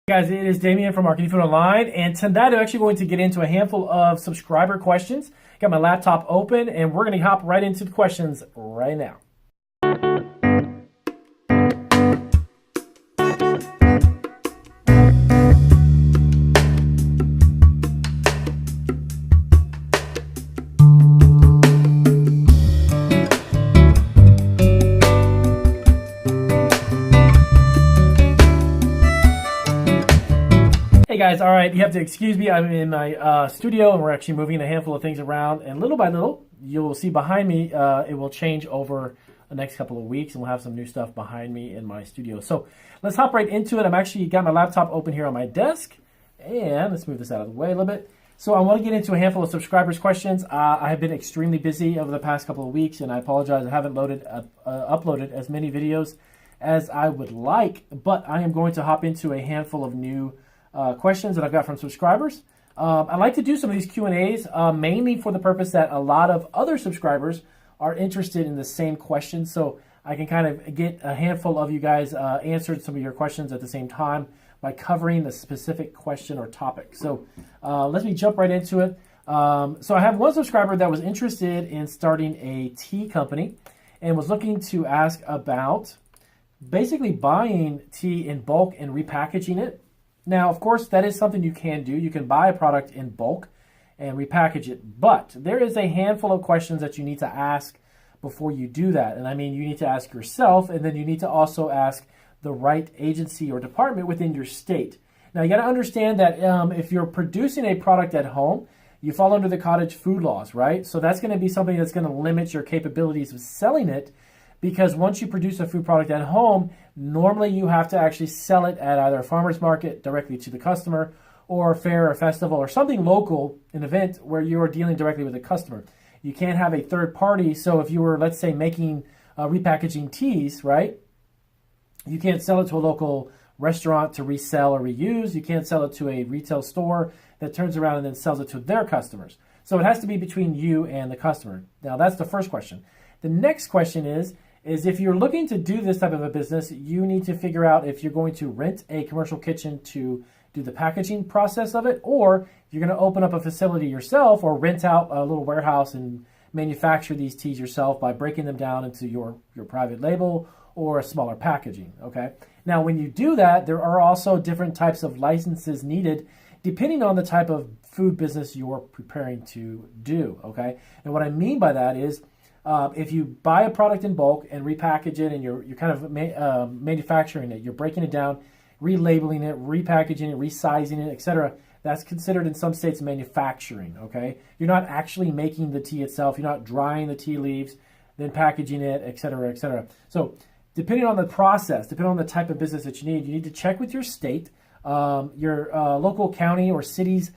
Guys, it is Damien from Marketing Food Online, and tonight I'm actually going to get into a handful of subscriber questions. Got my laptop open, and we're going to hop right into the questions right now. Hey guys, all right, you have to excuse me. I'm in my studio and we're actually moving a handful of things around, and little by little, you'll see behind me, it will change over the next couple of weeks, and we'll have some new stuff behind me in my studio. So let's hop right into it. I'm actually got my laptop open here on my desk, and let's move this out of the way a little bit. So I want to get into a handful of subscribers' questions. I have been extremely busy over the past couple of weeks, and I apologize. I haven't uploaded as many videos as I would like, but I am going to hop into a handful of new questions that I've got from subscribers. I like to do some of these Q&As mainly for the purpose that a lot of other subscribers are interested in the same questions, so I can kind of get a handful of you guys answered some of your questions at the same time by covering the specific question or topic. So let me jump right into it. So I have one subscriber that was interested in starting a tea company and was looking to ask about basically buying tea in bulk and repackaging it. Now, of course, that is something you can do. You can buy a product in bulk and repackage it, but there is a handful of questions that you need to ask before you do that. And I mean, you need to ask yourself, and then you need to also ask the right agency or department within your state. Now, you got to understand that if you're producing a product at home, you fall under the cottage food laws, right? So that's going to be something that's going to limit your capabilities of selling it, because once you produce a food product at home, normally you have to actually sell it at either a farmer's market directly to the customer, or a fair or festival or something local, an event where you are dealing directly with the customer. You can't have a third party. So if you were, let's say, making repackaging teas, right? You can't sell it to a local restaurant to resell or reuse. You can't sell it to a retail store that turns around and then sells it to their customers. So it has to be between you and the customer. Now, that's the first question. The next question is if you're looking to do this type of a business, you need to figure out if you're going to rent a commercial kitchen to do the packaging process of it, or if you're going to open up a facility yourself or rent out a little warehouse and manufacture these teas yourself by breaking them down into your private label or a smaller packaging, okay? Now, when you do that, there are also different types of licenses needed depending on the type of food business you're preparing to do, okay? And what I mean by that is, if you buy a product in bulk and repackage it, and you're kind of manufacturing it, you're breaking it down, relabeling it, repackaging it, resizing it, etc., that's considered in some states manufacturing, okay? You're not actually making the tea itself. You're not drying the tea leaves, then packaging it, etc., etc. So depending on the process, depending on the type of business that you need to check with your state, your local county or city's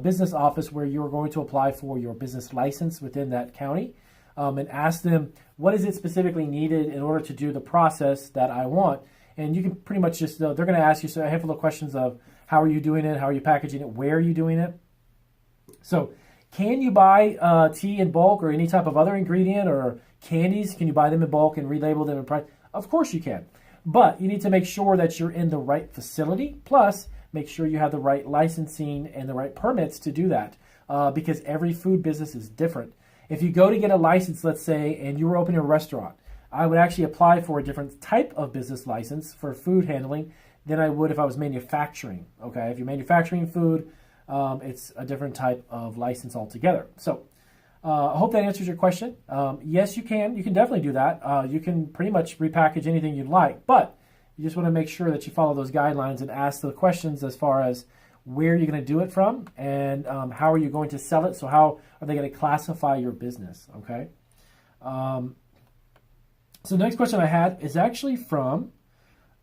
business office where you're going to apply for your business license within that county. And ask them, what is it specifically needed in order to do the process that I want? And you can pretty much just, they're going to ask you a handful of questions of how are you doing it, how are you packaging it, where are you doing it? So can you buy tea in bulk or any type of other ingredient or candies? Can you buy them in bulk and relabel them in price? Of course you can. But you need to make sure that you're in the right facility, plus make sure you have the right licensing and the right permits to do that, because every food business is different. If you go to get a license, let's say, and you were opening a restaurant, I would actually apply for a different type of business license for food handling than I would if I was manufacturing, okay? If you're manufacturing food, it's a different type of license altogether. So I hope that answers your question. Yes, you can. You can definitely do that. You can pretty much repackage anything you'd like, but you just want to make sure that you follow those guidelines and ask the questions as far as where you're going to do it from, and how are you going to sell it? So how are they going to classify your business, okay? So the next question I had is actually from,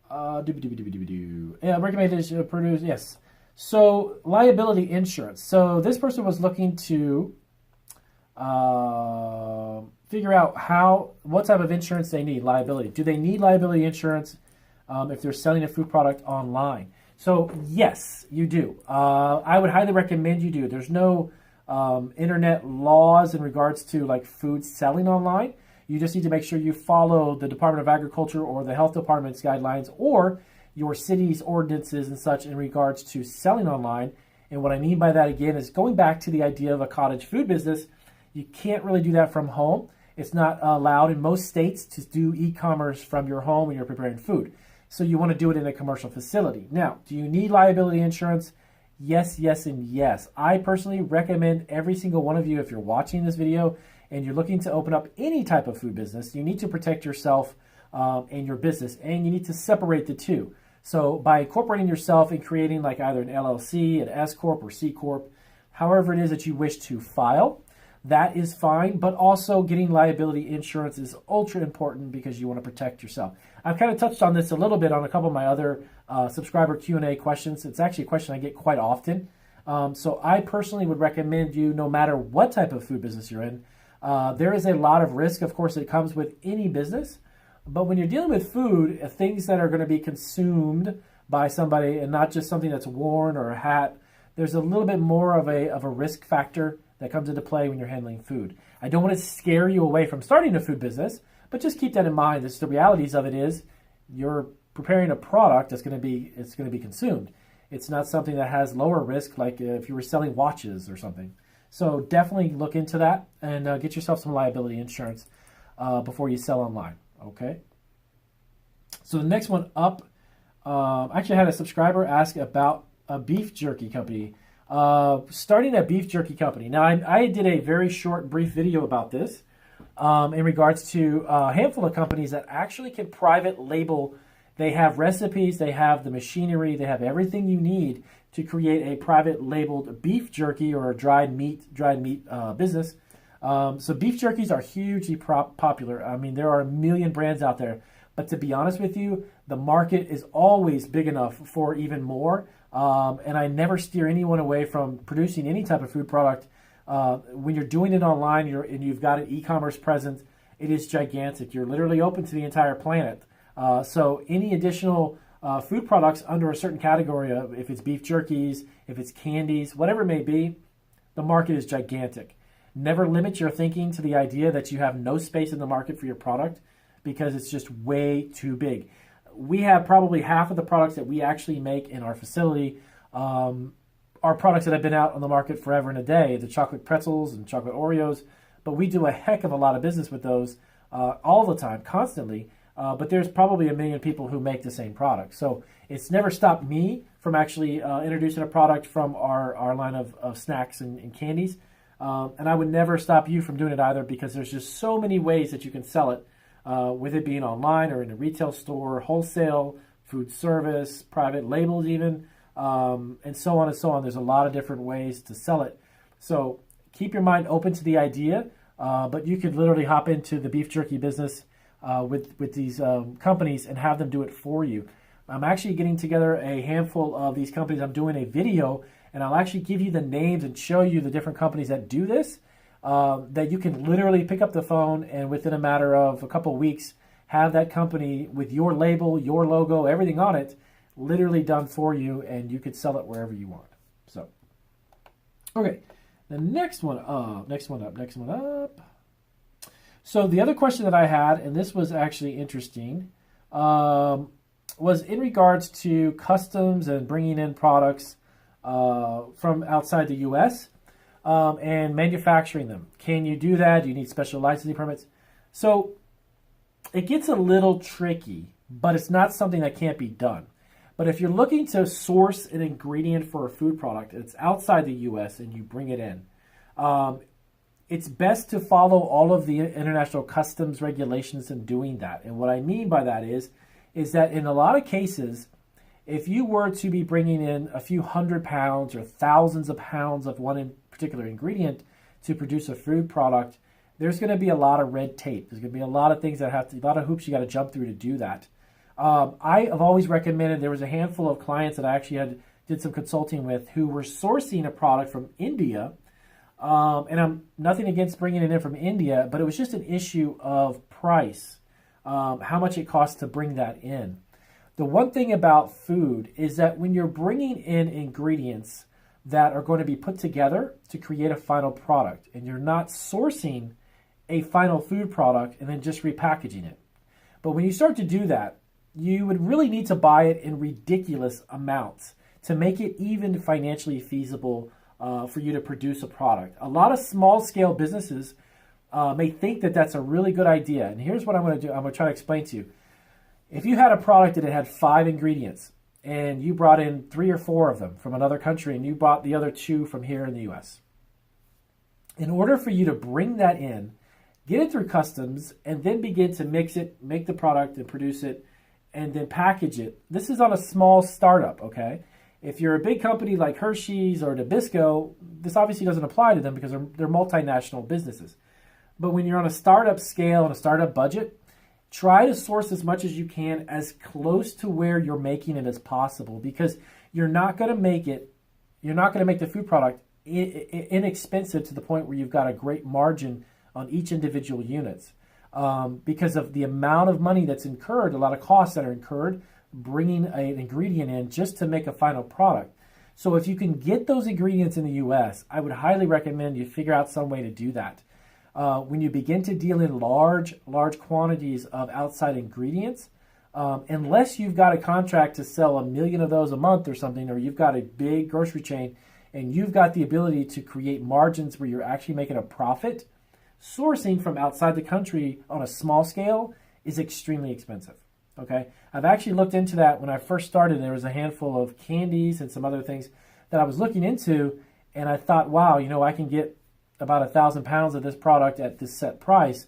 recommendation to produce, yes. So liability insurance. So this person was looking to figure out what type of insurance they need, liability. Do they need liability insurance if they're selling a food product online? So yes, you do. I would highly recommend you do. There's no internet laws in regards to like food selling online. You just need to make sure you follow the Department of Agriculture or the Health Department's guidelines, or your city's ordinances and such in regards to selling online. And what I mean by that, again, is going back to the idea of a cottage food business. You can't really do that from home. It's not allowed in most states to do e-commerce from your home when you're preparing food. So you want to do it in a commercial facility. Now, do you need liability insurance? Yes, yes, and yes. I personally recommend every single one of you, if you're watching this video and you're looking to open up any type of food business, you need to protect yourself and your business, and you need to separate the two. So by incorporating yourself and creating like either an LLC, an S Corp, or C Corp, however it is that you wish to file, that is fine, but also getting liability insurance is ultra important because you want to protect yourself. I've kind of touched on this a little bit on a couple of my other subscriber Q&A questions. It's actually a question I get quite often. So I personally would recommend you, no matter what type of food business you're in, there is a lot of risk, of course, that comes with any business. But when you're dealing with food, things that are going to be consumed by somebody and not just something that's worn or a hat, there's a little bit more of a risk factor that comes into play when you're handling food. I don't want to scare you away from starting a food business, but just keep that in mind. The realities of it is you're preparing a product that's going to be consumed. It's not something that has lower risk, like if you were selling watches or something. So definitely look into that and get yourself some liability insurance before you sell online. Okay. So the next one up, actually I had a subscriber ask about a beef jerky company. Starting a beef jerky company. Now, I did a very short, brief video about this in regards to a handful of companies that actually can private label. They have recipes, they have the machinery, they have everything you need to create a private labeled beef jerky or a dried meat business. So beef jerkies are hugely popular. I mean, there are a million brands out there. But to be honest with you, the market is always big enough for even more. And I never steer anyone away from producing any type of food product. When you're doing it online and you've got an e-commerce presence, it is gigantic. You're literally open to the entire planet. So any additional food products under a certain category, if it's beef jerkies, if it's candies, whatever it may be, the market is gigantic. Never limit your thinking to the idea that you have no space in the market for your product because it's just way too big. We have probably half of the products that we actually make in our facility are products that have been out on the market forever and a day, the chocolate pretzels and chocolate Oreos, but we do a heck of a lot of business with those all the time, constantly, but there's probably a million people who make the same product. So it's never stopped me from actually introducing a product from our line of snacks and candies, and I would never stop you from doing it either because there's just so many ways that you can sell it. With it being online or in a retail store, wholesale, food service, private labels even, and so on and so on. There's a lot of different ways to sell it. So keep your mind open to the idea, but you could literally hop into the beef jerky business with these companies and have them do it for you. I'm actually getting together a handful of these companies. I'm doing a video, and I'll actually give you the names and show you the different companies that do this. That you can literally pick up the phone and within a matter of a couple of weeks have that company with your label, your logo, everything on it, literally done for you, and you could sell it wherever you want. So, okay, the next one up. So the other question that I had, and this was actually interesting, was in regards to customs and bringing in products from outside the U.S., and manufacturing them. Can you do that? Do you need special licensing permits? So it gets a little tricky, but it's not something that can't be done. But if you're looking to source an ingredient for a food product, it's outside the U.S. and you bring it in, it's best to follow all of the international customs regulations in doing that. And what I mean by that is that in a lot of cases, if you were to be bringing in a few hundred pounds or thousands of pounds of one particular ingredient to produce a food product, there's going to be a lot of red tape. There's going to be a lot of things a lot of hoops you got to jump through to do that. I have always recommended, there was a handful of clients that I actually did some consulting with who were sourcing a product from India. And I'm nothing against bringing it in from India, but it was just an issue of price, how much it costs to bring that in. The one thing about food is that when you're bringing in ingredients that are going to be put together to create a final product, and you're not sourcing a final food product and then just repackaging it. But when you start to do that, you would really need to buy it in ridiculous amounts to make it even financially feasible for you to produce a product. A lot of small-scale businesses may think that that's a really good idea. And here's what I'm going to do. I'm going to try to explain to you. If you had a product that it had 5 ingredients and you brought in 3 or 4 of them from another country and you bought the other 2 from here in the US, in order for you to bring that in, get it through customs, and then begin to mix it, make the product and produce it, and then package it. This is on a small startup, okay? If you're a big company like Hershey's or Nabisco, this obviously doesn't apply to them because they're multinational businesses. But when you're on a startup scale and a startup budget, try to source as much as you can as close to where you're making it as possible, because you're not going to make the food product inexpensive to the point where you've got a great margin on each individual units, because of the amount of money that's incurred, a lot of costs that are incurred bringing an ingredient in just to make a final product. So if you can get those ingredients in the US, I would highly recommend you figure out some way to do that. When you begin to deal in large quantities of outside ingredients, unless you've got a contract to sell 1 million of those a month or something, or you've got a big grocery chain and you've got the ability to create margins where you're actually making a profit, sourcing from outside the country on a small scale is extremely expensive. Okay, I've actually looked into that. When I first started, there was a handful of candies and some other things that I was looking into, and I thought, wow, I can get about 1,000 pounds of this product at this set price.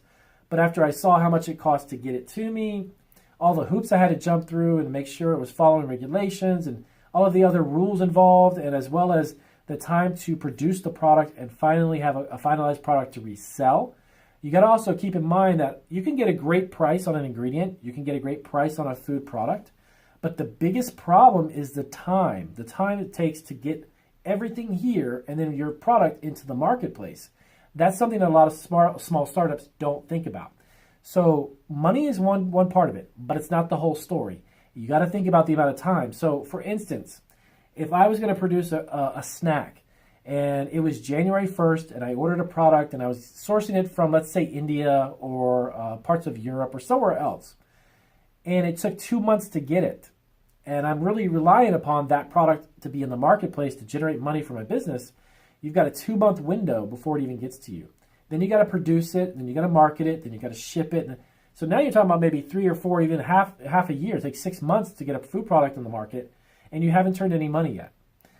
But after I saw how much it cost to get it to me, all the hoops I had to jump through and make sure it was following regulations and all of the other rules involved, and as well as the time to produce the product and finally have a finalized product to resell. You got to also keep in mind that you can get a great price on an ingredient, you can get a great price on a food product, but the biggest problem is the time it takes to get everything here and then your product into the marketplace. That's something that a lot of small startups don't think about. So money is one part of it, but it's not the whole story. You got to think about the amount of time. So for instance, if I was going to produce a snack and it was January 1st and I ordered a product and I was sourcing it from, let's say, India or parts of Europe or somewhere else, and it took 2 months to get it, and I'm really relying upon that product to be in the marketplace to generate money for my business, you've got a 2-month window before it even gets to you. Then you got to produce it, then you got to market it, then you got to ship it. So now you're talking about maybe 3 or 4, even half a year. It takes 6 months to get a food product in the market, and you haven't turned any money yet.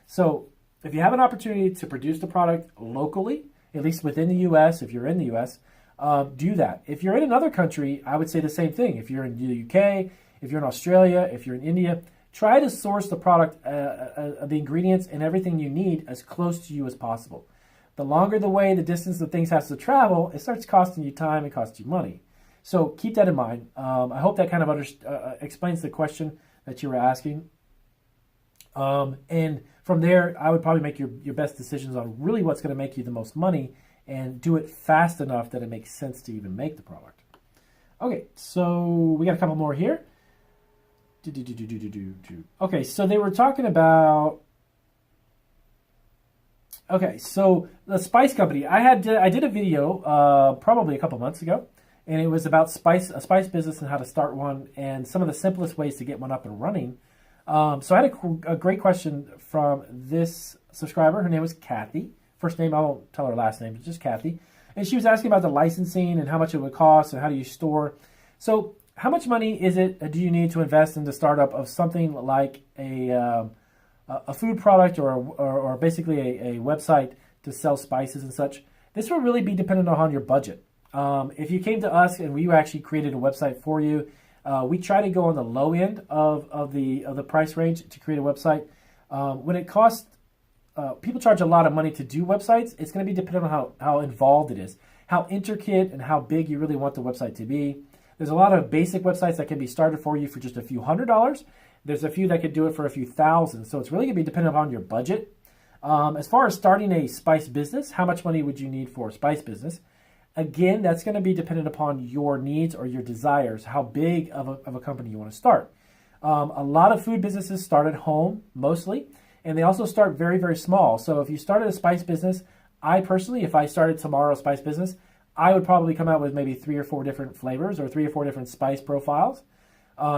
So if you have an opportunity to produce the product locally, at least within the US, if you're in the US, do that. If you're in another country, I would say the same thing. If you're in the UK, if you're in Australia, if you're in India, try to source the product, the ingredients and everything you need as close to you as possible. The longer the way, the distance the things has to travel, it starts costing you time and costs you money. So keep that in mind. I hope that kind of explains the question that you were asking. And from there, I would probably make your best decisions on really what's going to make you the most money and do it fast enough that it makes sense to even make the product. Okay, so we got a couple more here. Okay, so they were talking about... Okay, so the spice company. I did a video probably a couple months ago, and it was about a spice business and how to start one and some of the simplest ways to get one up and running. So I had a great question from this subscriber. Her name was Kathy. First name, I won't tell her last name, but just Kathy. And she was asking about the licensing and how much it would cost and how do you store. So how much money do you need to invest in the startup of something like a food product or basically a website to sell spices and such? This will really be dependent on your budget. If you came to us and we actually created a website for you, we try to go on the low end of the price range to create a website. When it costs, people charge a lot of money to do websites. It's going to be dependent on how involved it is, how intricate and how big you really want the website to be. There's a lot of basic websites that can be started for you for just a few $100s. There's a few that could do it for a few thousand. So it's really going to be dependent on your budget. As far as starting a spice business, how much money would you need for a spice business? Again, that's going to be dependent upon your needs or your desires, how big of a company you want to start. A lot of food businesses start at home, mostly, and they also start very, very small. So if you started a spice business, I personally, if I started tomorrow a spice business, I would probably come out with maybe 3 or 4 different flavors or 3 or 4 different spice profiles.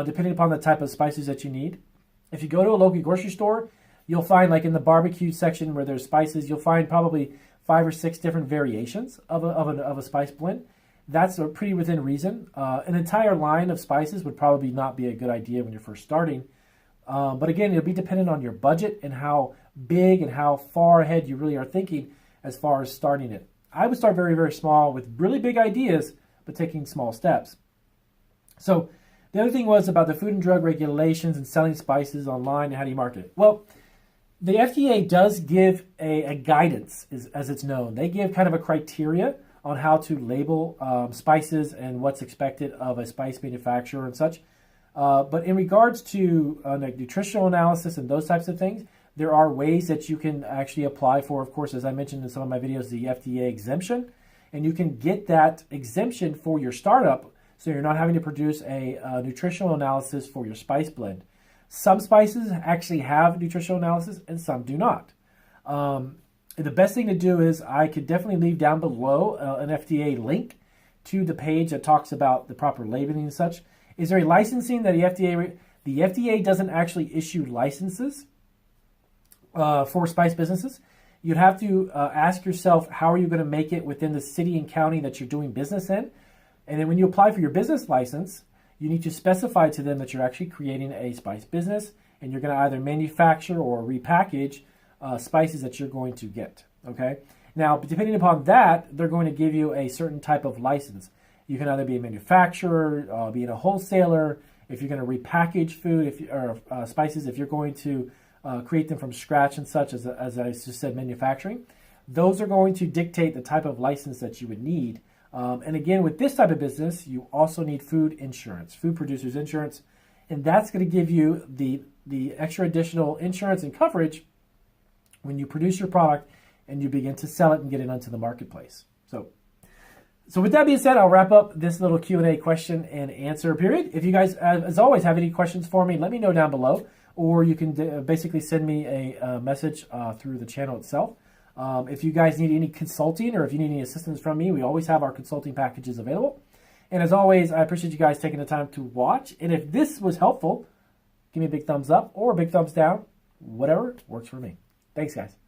depending upon the type of spices that you need. If you go to a local grocery store, you'll find, like in the barbecue section where there's spices, you'll find probably 5 or 6 different variations of a spice blend. That's pretty within reason. An entire line of spices would probably not be a good idea when you're first starting. But again, it'll be dependent on your budget and how big and how far ahead you really are thinking as far as starting it. I would start very, very small with really big ideas, but taking small steps. So the other thing was about the Food and Drug regulations and selling spices online and how do you market it. Well, the FDA does give a guidance, as it's known. They give kind of a criteria on how to label spices and what's expected of a spice manufacturer and such. But in regards to like nutritional analysis and those types of things, there are ways that you can actually apply for, of course, as I mentioned in some of my videos, the FDA exemption. And you can get that exemption for your startup so you're not having to produce a nutritional analysis for your spice blend. Some spices actually have nutritional analysis and some do not. The best thing to do is I could definitely leave down below an FDA link to the page that talks about the proper labeling and such. Is there a licensing that the FDA doesn't actually issue licenses for spice businesses? You'd have to ask yourself, how are you going to make it within the city and county that you're doing business in? And then when you apply for your business license, you need to specify to them that you're actually creating a spice business and you're going to either manufacture or repackage spices that you're going to get, okay? Now, depending upon that, they're going to give you a certain type of license. You can either be a manufacturer, being a wholesaler, if you're going to repackage food, or spices, if you're going to create them from scratch and such, as I just said, manufacturing. Those are going to dictate the type of license that you would need. And again, with this type of business, you also need food insurance, food producers insurance, and that's going to give you the extra additional insurance and coverage when you produce your product and you begin to sell it and get it onto the marketplace. So with that being said, I'll wrap up this little Q&A question and answer period. If you guys, as always, have any questions for me, let me know down below, or you can basically send me a message through the channel itself. If you guys need any consulting or if you need any assistance from me, we always have our consulting packages available. And as always, I appreciate you guys taking the time to watch. And if this was helpful, give me a big thumbs up or a big thumbs down. Whatever works for me. Thanks, guys.